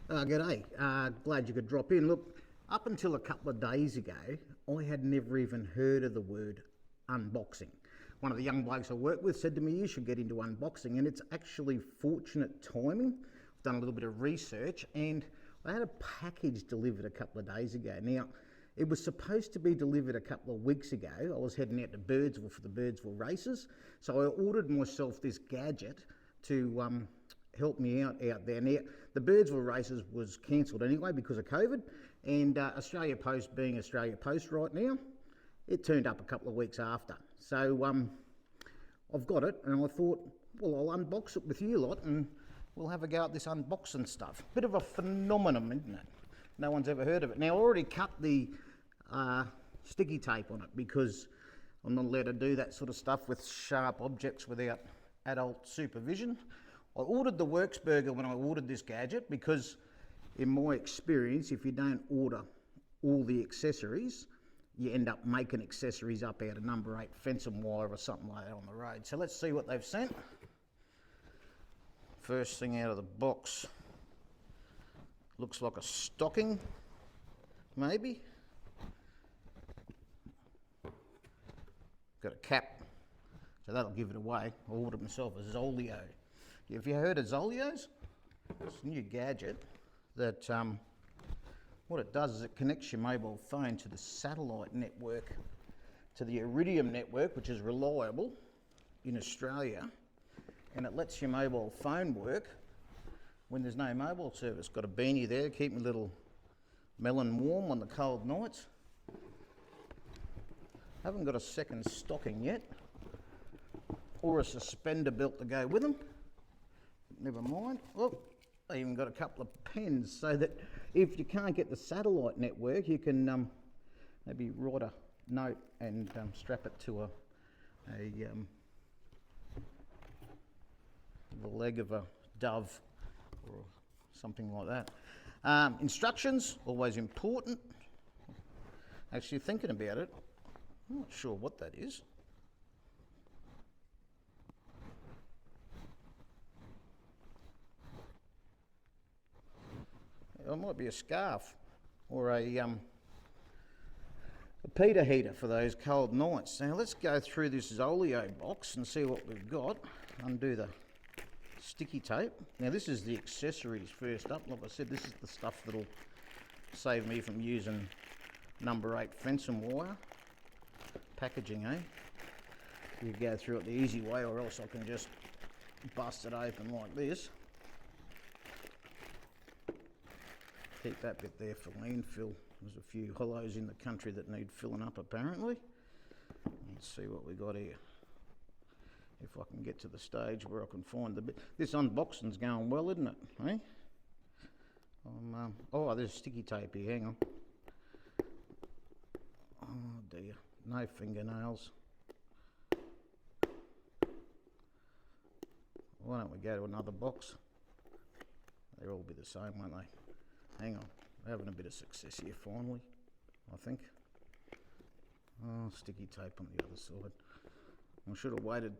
G'day. Glad you could drop in. Look, up until a couple of days ago, I had never even heard of the word unboxing. One of the young blokes I work with said to me, you should get into unboxing, and it's actually fortunate timing. I've done a little bit of research, and I had a package delivered a couple of days ago. Now, it was supposed to be delivered a couple of weeks ago. I was heading out to Birdsville for the Birdsville races, so I ordered myself this gadget to help me out there. Now, the Birdsville races was cancelled anyway because of COVID, and Australia Post being Australia Post right now, it turned up a couple of weeks after. So I've got it, and I thought, well, I'll unbox it with you lot, and we'll have a go at this unboxing stuff. Bit of a phenomenon, isn't it? No one's ever heard of it. Now, I already cut the sticky tape on it because I'm not allowed to do that sort of stuff with sharp objects without adult supervision. I ordered the Works burger when I ordered this gadget because, in my experience, if you don't order all the accessories, you end up making accessories up out of number 8 fence and wire or something like that on the road. So let's see what they've sent. First thing out of the box looks like a stocking, maybe. Got a cap, so that'll give it away. I ordered myself a ZOLEO. Have you heard of ZOLEOs? It's a new gadget that what it does is it connects your mobile phone to the satellite network, to the Iridium network, which is reliable in Australia, and it lets your mobile phone work when there's no mobile service. Got a beanie there, keep my little melon warm on the cold nights. Haven't got a second stocking yet, or a suspender belt to go with them. Never mind. Well, I even got a couple of pens so that if you can't get the satellite network, you can maybe write a note and strap it to the leg of a dove or something like that. Instructions, always important. Actually, thinking about it, I'm not sure what that is. It might be a scarf or a pita heater for those cold nights. Now let's go through this ZOLEO box and see what we've got. Undo the sticky tape. Now this is the accessories first up. Like I said, this is the stuff that'll save me from using number 8 fence and wire. Packaging, eh? You go through it the easy way, or else I can just bust it open like this. Keep that bit there for landfill. There's a few hollows in the country that need filling up apparently. Let's see what we got here. If I can get to the stage where I can find the bit. This unboxing's going well, isn't it? Eh? Oh, there's sticky tape here, hang on. Oh dear, no fingernails. Why don't we go to another box? They'll all be the same, won't they? Hang on, we're having a bit of success here finally, I think. Oh, sticky tape on the other side. I should have waited,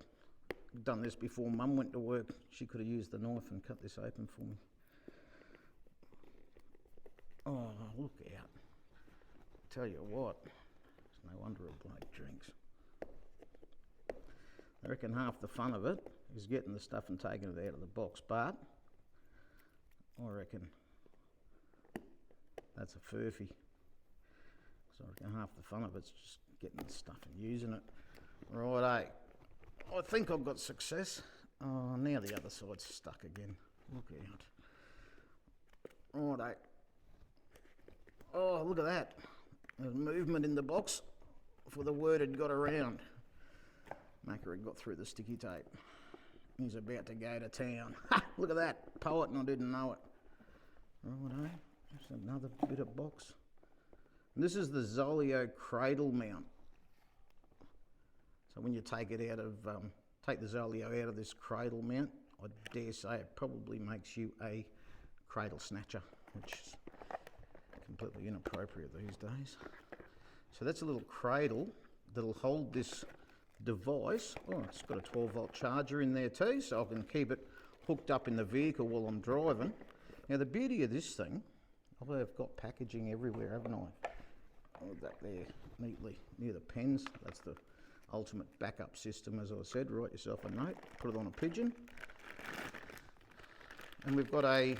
done this before Mum went to work. She could have used the knife and cut this open for me. Oh, look out. Tell you what, it's no wonder a bloke drinks. I reckon half the fun of it is getting the stuff and taking it out of the box, but I reckon that's a furphy. So I reckon half the fun of it's just getting the stuff and using it. Righto, I think I've got success. Oh, now the other side's stuck again. Look out. Righto. Oh, look at that. There's movement in the box before the word had got around. Maker had got through the sticky tape. He's about to go to town. Ha! Look at that. Poet and I didn't know it. Righto. There's another bit of box. And this is the ZOLEO cradle mount. So when you take it out of, take the ZOLEO out of this cradle mount, I dare say it probably makes you a cradle snatcher, which is completely inappropriate these days. So that's a little cradle that'll hold this device. Oh, it's got a 12-volt charger in there too, so I can keep it hooked up in the vehicle while I'm driving. Now the beauty of this thing, I've got packaging everywhere, haven't I? Hold that there neatly near the pens. That's the ultimate backup system, as I said. Write yourself a note, put it on a pigeon. And we've got a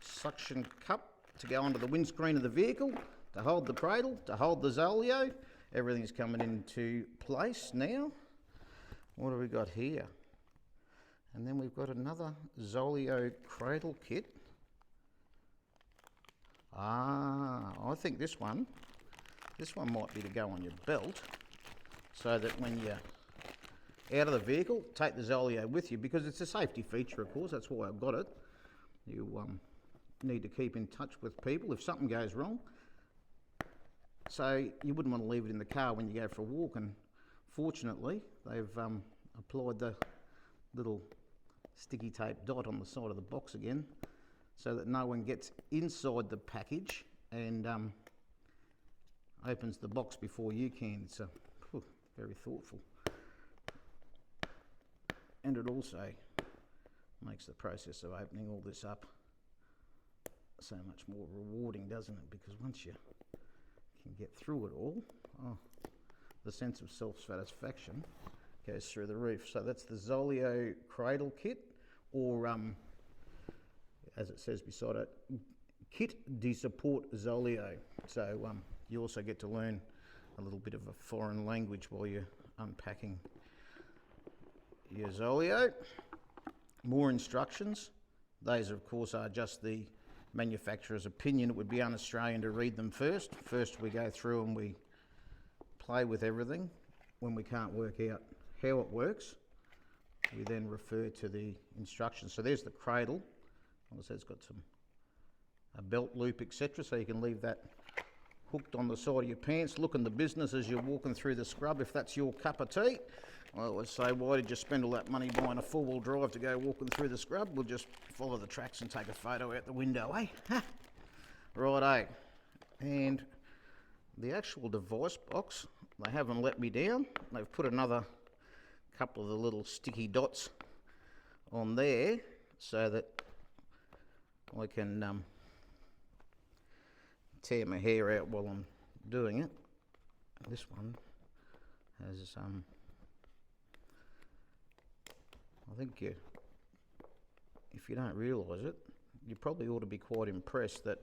suction cup to go onto the windscreen of the vehicle, to hold the cradle, to hold the ZOLEO. Everything's coming into place now. What have we got here? And then we've got another ZOLEO cradle kit. I think this one might be to go on your belt, so that when you're out of the vehicle, take the ZOLEO with you, because it's a safety feature, of course. That's why I've got it. You need to keep in touch with people if something goes wrong. So you wouldn't want to leave it in the car when you go for a walk, and fortunately they've applied the little sticky tape dot on the side of the box again, so that no one gets inside the package and opens the box before you can. It's very thoughtful. And it also makes the process of opening all this up so much more rewarding, doesn't it? Because once you can get through it all, the sense of self-satisfaction goes through the roof. So that's the ZOLEO cradle kit, or as it says beside it, Kit de Support ZOLEO. So you also get to learn a little bit of a foreign language while you're unpacking your ZOLEO. More instructions. Those, of course, are just the manufacturer's opinion. It would be un-Australian to read them first. First we go through and we play with everything. When we can't work out how it works, we then refer to the instructions. So there's the cradle. Also, it's got a belt loop, etc., so you can leave that hooked on the side of your pants, looking the business as you're walking through the scrub, if that's your cup of tea. I always say, why did you spend all that money buying a four-wheel drive to go walking through the scrub? We'll just follow the tracks and take a photo out the window, eh? Ha! Righto. And the actual device box, they haven't let me down. They've put another couple of the little sticky dots on there so that I can tear my hair out while I'm doing it. This one has I think if you don't realise it, you probably ought to be quite impressed that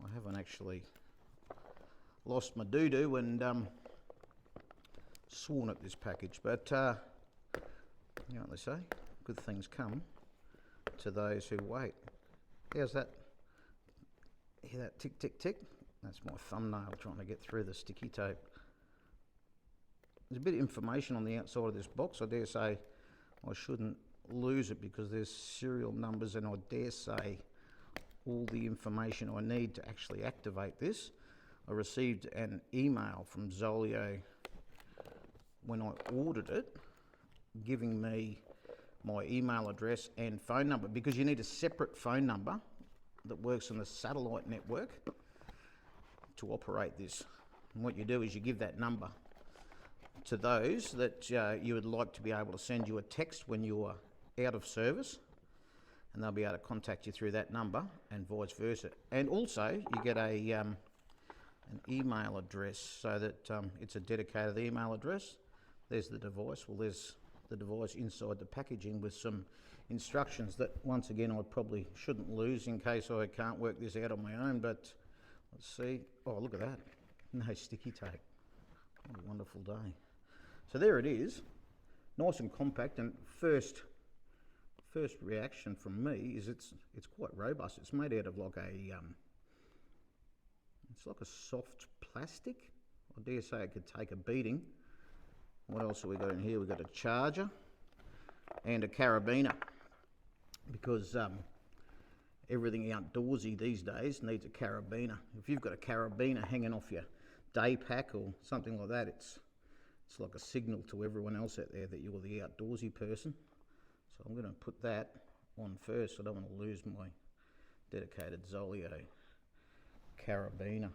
I haven't actually lost my doo-doo and sworn at this package. But you know what they say, good things come to those who wait. How's that? Hear that tick, tick, tick? That's my thumbnail trying to get through the sticky tape. There's a bit of information on the outside of this box. I dare say I shouldn't lose it because there's serial numbers, and I dare say all the information I need to actually activate this. I received an email from ZOLEO when I ordered it, giving me my email address and phone number, because you need a separate phone number that works on the satellite network to operate this. And what you do is you give that number to those that you would like to be able to send you a text when you're out of service, and they'll be able to contact you through that number, and vice versa. And also you get an email address, so that it's a dedicated email address. There's the device. Well, there's the device inside the packaging with some instructions that, once again, I probably shouldn't lose in case I can't work this out on my own. But let's see. Oh, look at that. No sticky tape. What a wonderful day. So there it is. Nice and compact, and first reaction from me is it's quite robust. It's made out of like it's like a soft plastic. I dare say it could take a beating. What else have we got in here? We've got a charger and a carabiner, because everything outdoorsy these days needs a carabiner. If you've got a carabiner hanging off your day pack or something like that, it's like a signal to everyone else out there that you're the outdoorsy person. So I'm going to put that on first. I don't want to lose my dedicated ZOLEO carabiner.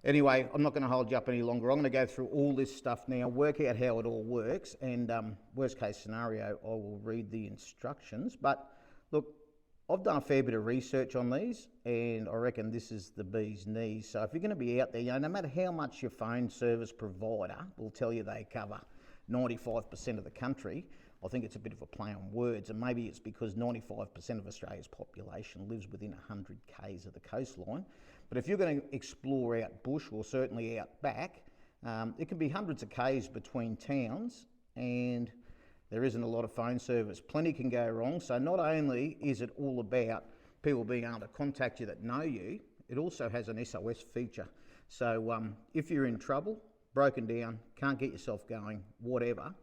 Anyway, I'm not going to hold you up any longer. I'm going to go through all this stuff now, work out how it all works, and worst case scenario, I will read the instructions. But look, I've done a fair bit of research on these, and I reckon this is the bee's knees. So if you're going to be out there, no matter how much your phone service provider will tell you they cover 95% of the country, I think it's a bit of a play on words, and maybe it's because 95% of Australia's population lives within 100 k's of the coastline. But if you're going to explore out bush, or certainly out back, it can be hundreds of k's between towns, and there isn't a lot of phone service. Plenty can go wrong. So not only is it all about people being able to contact you that know you, it also has an SOS feature. So if you're in trouble, broken down, can't get yourself going, whatever,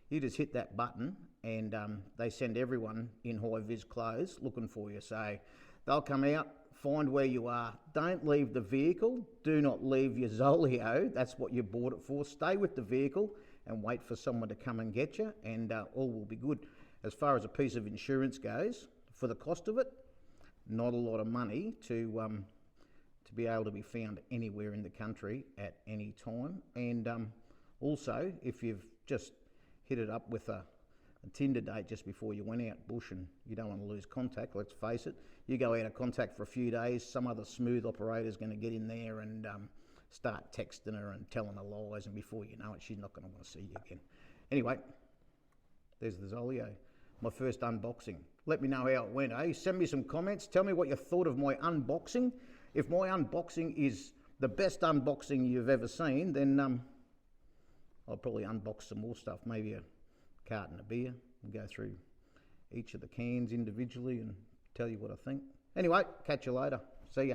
you just hit that button, and they send everyone in high-vis clothes looking for you. So they'll come out, find where you are. Don't leave the vehicle. Do not leave your ZOLEO. That's what you bought it for. Stay with the vehicle and wait for someone to come and get you, and all will be good. As far as a piece of insurance goes, for the cost of it, not a lot of money to be able to be found anywhere in the country at any time. And also, if you've just hit it up with a Tinder date just before you went out bush and you don't want to lose contact, let's face it, you go out of contact for a few days, some other smooth operator's going to get in there and start texting her and telling her lies, and before you know it, she's not going to want to see you again. Anyway, there's the ZOLEO, my first unboxing. Let me know how it went, eh? Send me some comments. Tell me what you thought of my unboxing. If my unboxing is the best unboxing you've ever seen, then I'll probably unbox some more stuff, maybe a carton of beer, and go through each of the cans individually and tell you what I think. Anyway, catch you later. See ya.